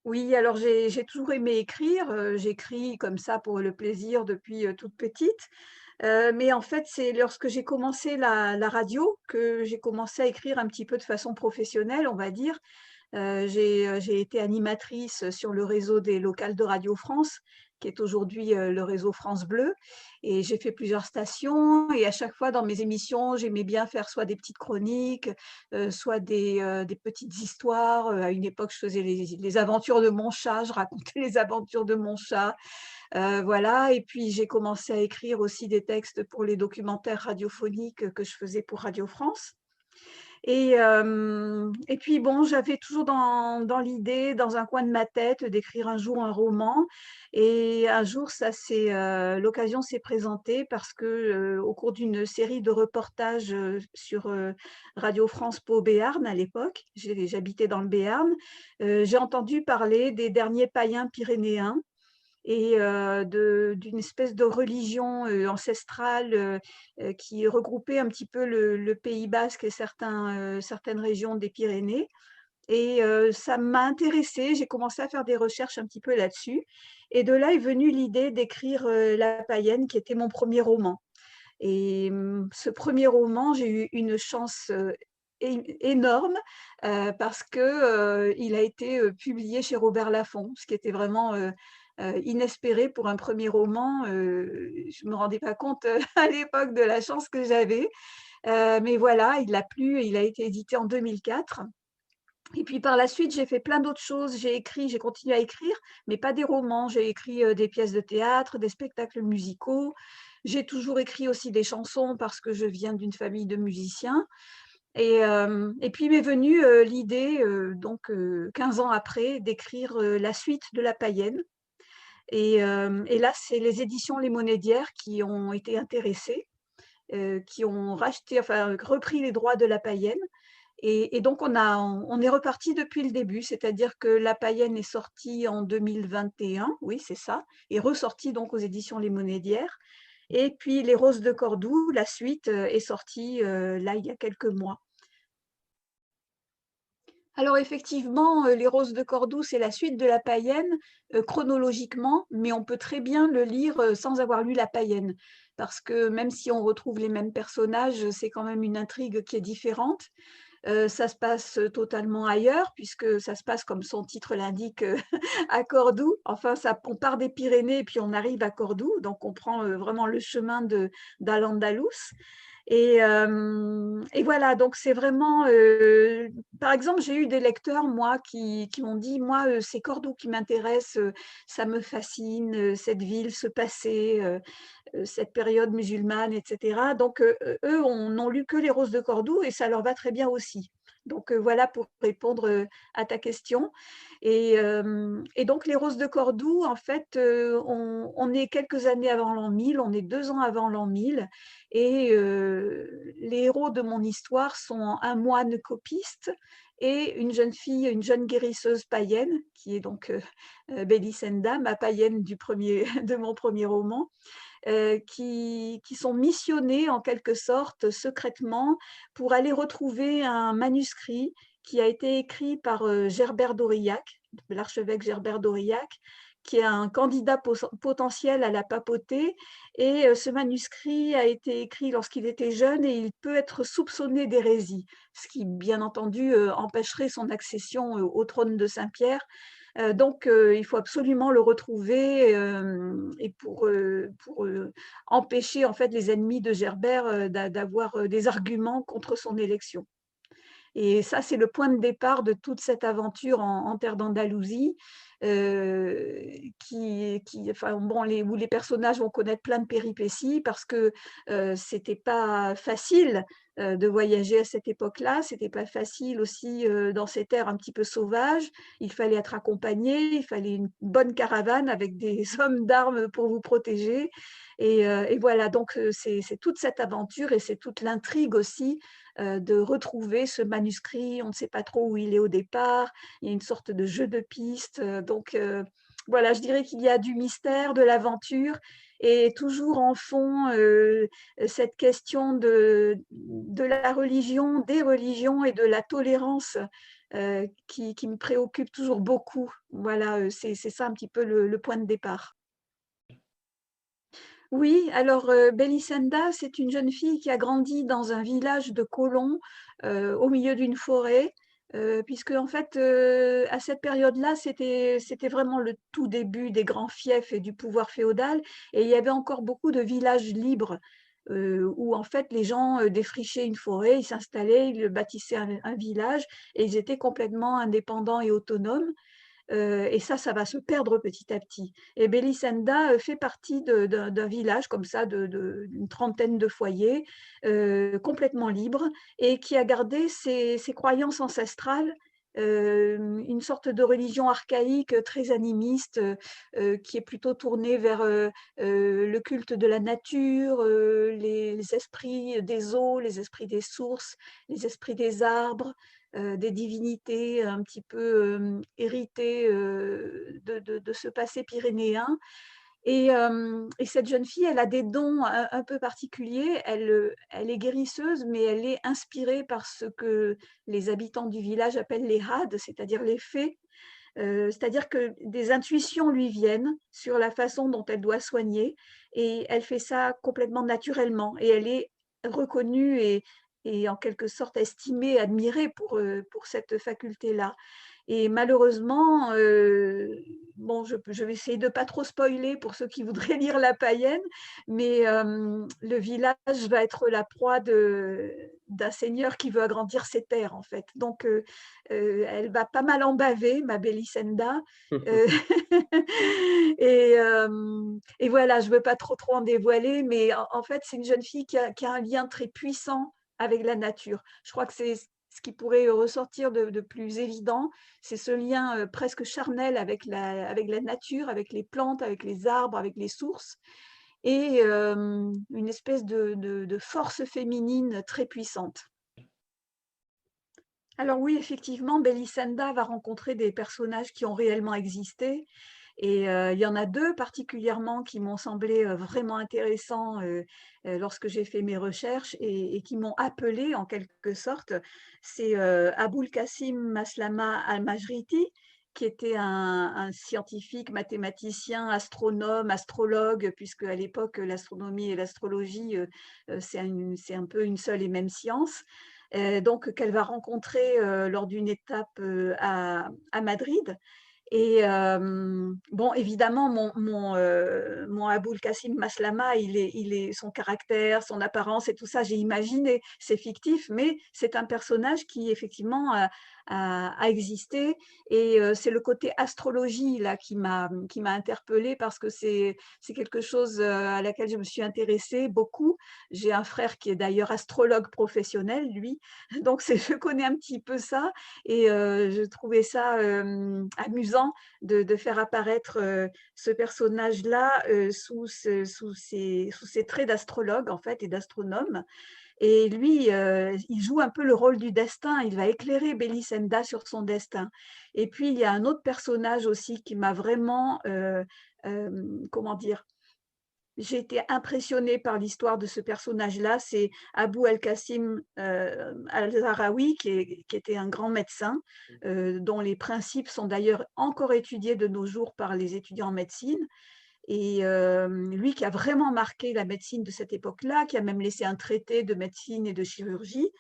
Oui, alors j'ai toujours aimé écrire, j'écris comme ça pour le plaisir depuis, toute petite. Mais en fait, c'est lorsque j'ai commencé la radio que j'ai commencé à écrire un petit peu de façon professionnelle, on va dire. J'ai été animatrice sur le réseau des locales de Radio France, qui est aujourd'hui, le réseau France Bleu, et j'ai fait plusieurs stations et à chaque fois dans mes émissions, j'aimais bien faire soit des petites chroniques, soit des petites histoires. À une époque, je faisais les aventures de mon chat, je racontais les aventures de mon chat, voilà, et puis j'ai commencé à écrire aussi des textes pour les documentaires radiophoniques que je faisais pour Radio France. Et puis bon, j'avais toujours dans l'idée, dans un coin de ma tête, d'écrire un jour un roman. Et un jour, l'occasion s'est présentée parce que, au cours d'une série de reportages, sur, Radio France Pau Béarn à l'époque, j'habitais dans le Béarn, j'ai entendu parler des derniers païens pyrénéens et d'une espèce de religion, ancestrale, qui regroupait un petit peu le Pays basque et certaines régions des Pyrénées. Et ça m'a intéressée, j'ai commencé à faire des recherches un petit peu là-dessus et de là est venue l'idée d'écrire, La Païenne qui était mon premier roman. Et ce premier roman, j'ai eu une chance, énorme, parce que, il a été, publié chez Robert Laffont, ce qui était vraiment, inespéré pour un premier roman. Je ne me rendais pas compte, à l'époque de la chance que j'avais, mais voilà, il a plu et il a été édité en 2004. Et puis par la suite, j'ai fait plein d'autres choses. J'ai continué à écrire, mais pas des romans. J'ai écrit, des pièces de théâtre, des spectacles musicaux. J'ai toujours écrit aussi des chansons parce que je viens d'une famille de musiciens. Et puis m'est venue, l'idée, donc 15 ans après, d'écrire, la suite de La Païenne. Et là, c'est les éditions Les Monédières qui ont été intéressées, qui ont racheté, enfin, repris les droits de La Païenne. Et donc on est reparti depuis le début, c'est-à-dire que La Païenne est sortie en 2021, oui, c'est ça, et ressortie donc aux éditions Les Monédières. Et puis Les Roses de Cordoue, la suite, est sortie, là, il y a quelques mois. Alors effectivement, Les Roses de Cordoue, c'est la suite de La Païenne, chronologiquement, mais on peut très bien le lire, sans avoir lu La Païenne. Parce que même si on retrouve les mêmes personnages, c'est quand même une intrigue qui est différente. Ça se passe, totalement ailleurs puisque ça se passe comme son titre l'indique, à Cordoue. Enfin ça on part des Pyrénées et puis on arrive à Cordoue, donc on prend, vraiment le chemin de d'Al-Andalus. Et voilà, donc c'est vraiment, par exemple, j'ai eu des lecteurs, moi, qui m'ont dit: «Moi, c'est Cordoue qui m'intéresse, ça me fascine, cette ville, ce passé, cette période musulmane et cetera». Donc eux n'ont lu que Les Roses de Cordoue et ça leur va très bien aussi. Donc voilà pour répondre, à ta question. Et donc Les Roses de Cordoue, en fait, on est quelques années avant l'an 1000, on est 2 ans avant l'an 1000. Et les héros de mon histoire sont un moine copiste et une jeune fille, une jeune guérisseuse païenne qui est donc, Bélisenda, ma païenne du premier de mon premier roman, qui sont missionnés en quelque sorte secrètement pour aller retrouver un manuscrit qui a été écrit par, Gerbert d'Aurillac, l'archevêque Gerbert d'Aurillac, qui est un candidat potentiel à la papauté. Et ce manuscrit a été écrit lorsqu'il était jeune et il peut être soupçonné d'hérésie, ce qui bien entendu, empêcherait son accession, au trône de Saint-Pierre. Donc il faut absolument le retrouver, et pour empêcher en fait les ennemis de Gerbert, d'avoir, des arguments contre son élection. Et ça, c'est le point de départ de toute cette aventure en terre d'Andalousie, qui enfin bon, où les personnages vont connaître plein de péripéties parce que, c'était pas facile, de voyager à cette époque-là. C'était pas facile aussi, dans ces terres un petit peu sauvages. Il fallait être accompagné, il fallait une bonne caravane avec des hommes d'armes pour vous protéger. Et voilà, donc c'est toute cette aventure et c'est toute l'intrigue aussi, de retrouver ce manuscrit. On ne sait pas trop où il est au départ. Il y a une sorte de jeu de pistes, donc voilà, je dirais qu'il y a du mystère, de l'aventure et toujours en fond, cette question de la religion, des religions et de la tolérance, qui me préoccupe toujours beaucoup. Voilà, c'est ça un petit peu le point de départ. Oui, alors, Belisenda, c'est une jeune fille qui a grandi dans un village de colons, au milieu d'une forêt, puisque en fait, à cette période-là, c'était vraiment le tout début des grands fiefs et du pouvoir féodal et il y avait encore beaucoup de villages libres, où en fait les gens, défrichaient une forêt, ils s'installaient, ils bâtissaient un village et ils étaient complètement indépendants et autonomes. Et ça va se perdre petit à petit. Et Belisenda, fait partie d'un village comme ça d'une trentaine de foyers, complètement libres et qui a gardé ses croyances ancestrales, une sorte de religion archaïque, très animiste, qui est plutôt tournée vers, le culte de la nature, les esprits des eaux, les esprits des sources, les esprits des arbres, des divinités un petit peu, héritées, de ce passé pyrénéen et cette jeune fille, elle a des dons un peu particuliers. Elle est guérisseuse, mais elle est inspirée par ce que les habitants du village appellent les hades, c'est-à-dire les fées. C'est-à-dire que des intuitions lui viennent sur la façon dont elle doit soigner et elle fait ça complètement naturellement et elle est reconnue et en quelque sorte estimée, admirée pour cette faculté-là. Et malheureusement, bon, je vais essayer de pas trop spoiler pour ceux qui voudraient lire La Païenne, mais le village va être la proie d'un seigneur qui veut agrandir ses terres, en fait. Donc elle va pas mal en baver, ma Belisenda, heu et voilà, je veux pas trop en dévoiler, mais en fait, c'est une jeune fille qui a un lien très puissant avec la nature. Je crois que c'est ce qui pourrait ressortir de plus évident, c'est ce lien, presque charnel avec la nature, avec les plantes, avec les arbres, avec les sources et une espèce de force féminine très puissante. Alors oui, effectivement, Belisenda va rencontrer des personnages qui ont réellement existé et il y en a 2 particulièrement qui m'ont semblé, vraiment intéressants, lorsque j'ai fait mes recherches et qui m'ont appelée en quelque sorte. C'est, Aboul Qasim Maslama Al-Majriti, qui était un scientifique, mathématicien, astronome, astrologue, puisque à l'époque, l'astronomie et l'astrologie, c'est un peu une seule et même science. Donc qu'elle va rencontrer, lors d'une étape, à Madrid et bon, évidemment, mon Aboul Qasim Maslama, il est son caractère, son apparence et tout ça, j'ai imaginé. C'est fictif, mais c'est un personnage qui effectivement a existé et c'est le côté astrologie là qui m'a interpellée parce que c'est quelque chose, à laquelle je me suis intéressée beaucoup. J'ai un frère qui est d'ailleurs astrologue professionnel, lui, donc je connais un petit peu ça et je trouvais ça, amusant de faire apparaître, ce personnage-là, sous ses traits d'astrologue, en fait et d'astronome et lui, il joue un peu le rôle du destin. Il va éclairer Belisenda sur son destin et puis il y a un autre personnage aussi qui m'a vraiment, comment dire? J'ai été impressionnée par l'histoire de ce personnage-là, c'est Abou el-Qasim, al-Zahraoui qui était un grand médecin, dont les principes sont d'ailleurs encore étudiés de nos jours par les étudiants en médecine et lui qui a vraiment marqué la médecine de cette époque-là, qui a même laissé un traité de médecine et de chirurgie,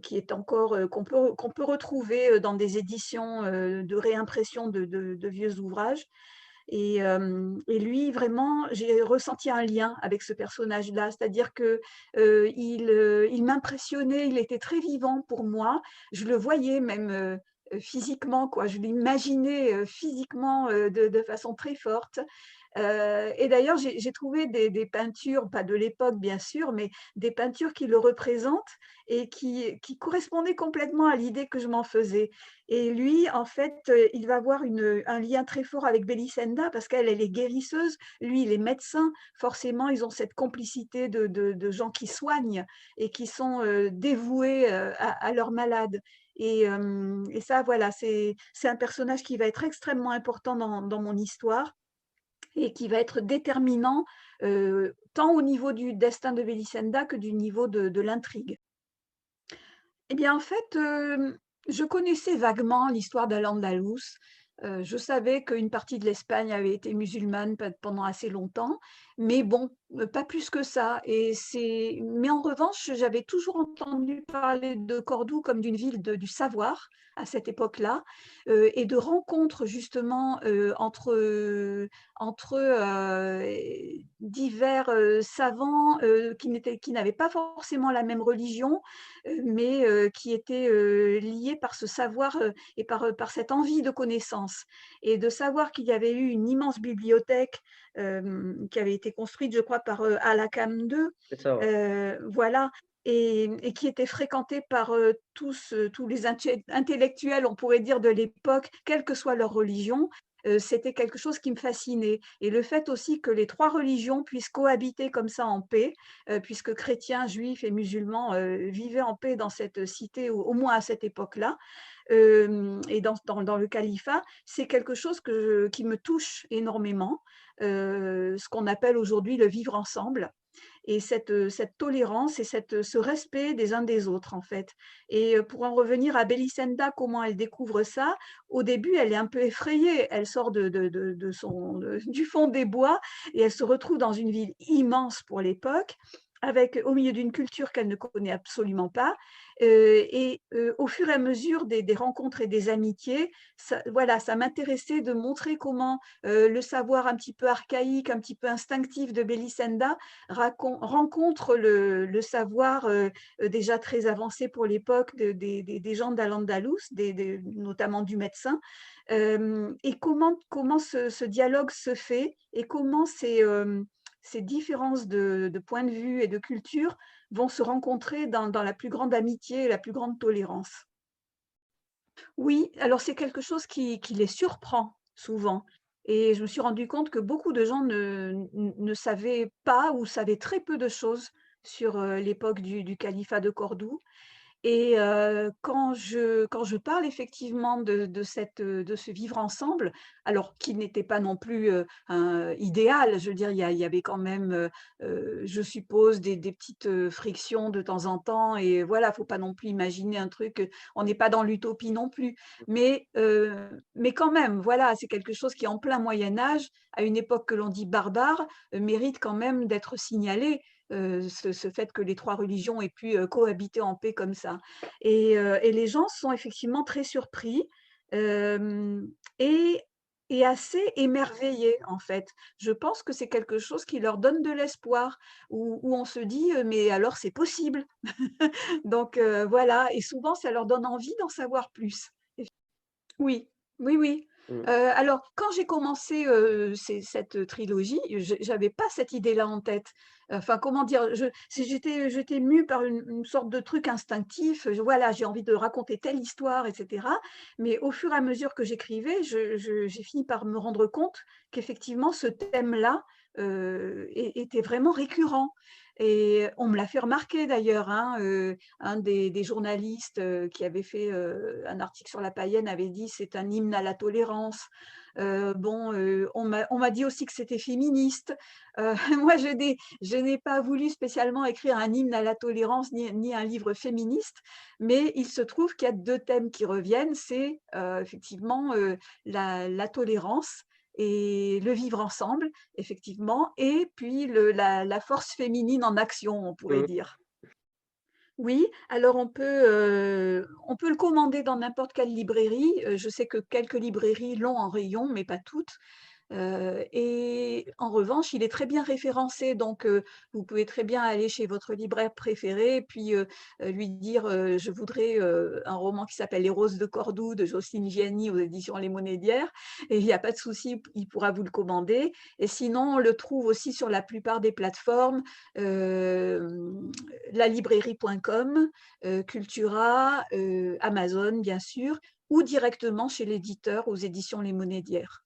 qui est encore, qu'on peut retrouver, dans des éditions, de réimpression de vieux ouvrages et lui vraiment, j'ai ressenti un lien avec ce personnage-là. C'est-à-dire que, il m'impressionnait, il était très vivant pour moi. Je le voyais même, physiquement quoi, je l'imaginais, physiquement, de façon très forte. Et d'ailleurs, j'ai trouvé des peintures, pas de l'époque bien sûr, mais des peintures qui le représentent et qui correspondaient complètement à l'idée que je m'en faisais. Et lui, en fait, il va avoir un lien très fort avec Belisenda parce qu'elle, elle est guérisseuse, lui, il est médecin. Forcément, ils ont cette complicité de gens qui soignent et qui sont, dévoués, à leurs malades. Et ça, voilà, c'est un personnage qui va être extrêmement important dans mon histoire et qui va être déterminant, tant au niveau du destin de Belisenda que du niveau de l'intrigue. Eh bien, en fait, Je connaissais vaguement l'histoire d'Al-Andalus. Je savais qu'une partie de l'Espagne avait été musulmane pendant assez longtemps, mais bon, pas plus que ça. Mais en revanche, j'avais toujours entendu parler de Cordoue comme d'une ville du savoir à cette époque-là, et de rencontres justement entre divers savants qui n'avaient pas forcément la même religion, mais qui étaient liés par ce savoir et par cette envie de connaissance. Et de savoir qu'il y avait eu une immense bibliothèque qui avait été construite, je crois, par Al-Hakam II, C'est ça, ouais. voilà, et qui était fréquentée par tous les intellectuels, on pourrait dire, de l'époque, quelle que soit leur religion. C'était quelque chose qui me fascinait. Et le fait aussi que les trois religions puissent cohabiter comme ça en paix, puisque chrétiens, juifs et musulmans vivaient en paix dans cette cité, au moins à cette époque-là, et dans le califat, c'est quelque chose qui me touche énormément, ce qu'on appelle aujourd'hui le vivre ensemble. Et cette tolérance et ce respect des uns des autres, en fait. Et pour en revenir à Belisenda, comment elle découvre ça, au début, elle est un peu effrayée. Elle sort du fond des bois et elle se retrouve dans une ville immense pour l'époque, au milieu d'une culture qu'elle ne connaît absolument pas. Au fur et à mesure des rencontres et des amitiés, voilà, ça m'intéressait de montrer comment le savoir un petit peu archaïque, un petit peu instinctif de Belisenda rencontre le savoir déjà très avancé pour l'époque des gens d'Al-Andalus, notamment du médecin, et comment ce dialogue se fait et comment ces différences de point de vue et de culture vont se rencontrer dans la plus grande amitié et la plus grande tolérance. Oui, alors c'est quelque chose qui les surprend souvent, et je me suis rendu compte que beaucoup de gens ne savaient pas ou savaient très peu de choses sur, l'époque du califat de Cordoue. Et quand je parle effectivement de ce vivre ensemble, alors qui n'était pas non plus, idéal, je veux dire, il y avait quand même, je suppose des petites, frictions de temps en temps, et voilà, faut pas non plus imaginer un truc, on n'est pas dans l'utopie non plus. Mais quand même, voilà, c'est quelque chose qui, en plein Moyen Âge, à une époque que l'on dit barbare, mérite quand même d'être signalé, ce fait que les 3 religions aient pu, cohabiter en paix comme ça. Et les gens sont effectivement très surpris, hem et et assez émerveillés, en fait. Je pense que c'est quelque chose qui leur donne de l'espoir, où on se dit: «Mais alors c'est possible?» Donc voilà, et souvent ça leur donne envie d'en savoir plus. Oui, oui, oui. Mmh. Alors quand j'ai commencé, cette trilogie, j'avais pas cette idée-là en tête. Enfin, comment dire? J'étais mue par une sorte de truc instinctif, voilà, j'ai envie de raconter telle histoire, et cetera. Mais au fur et à mesure que j'écrivais, j'ai fini par me rendre compte qu'effectivement ce thème-là, était vraiment récurrent, et on me l'a fait remarquer d'ailleurs, hein, un des journalistes, qui avait fait, un article sur la païenne, avait dit: «C'est un hymne à la tolérance». Bon, on m'a dit aussi que c'était féministe. Moi, je n'ai pas voulu spécialement écrire un hymne à la tolérance, ni un livre féministe, mais il se trouve qu'il y a 2 thèmes qui reviennent, c'est, effectivement, la tolérance et le vivre ensemble, effectivement, et puis la force féminine en action, on pourrait Mmh. dire. Oui, alors on peut le commander dans n'importe quelle librairie. Je sais que quelques librairies l'ont en rayon, mais pas toutes. Et en revanche, il est très bien référencé, donc vous pouvez très bien aller chez votre libraire préféré, puis lui dire, «Je voudrais, un roman qui s'appelle Les Roses de Cordoue» de Jocelyne Gianni aux éditions Les Monédières, et il y a pas de souci, il pourra vous le commander. Et sinon, on le trouve aussi sur la plupart des plateformes, hem, lalibrairie.com, Cultura, Amazon bien sûr, ou directement chez l'éditeur aux éditions Les Monédières.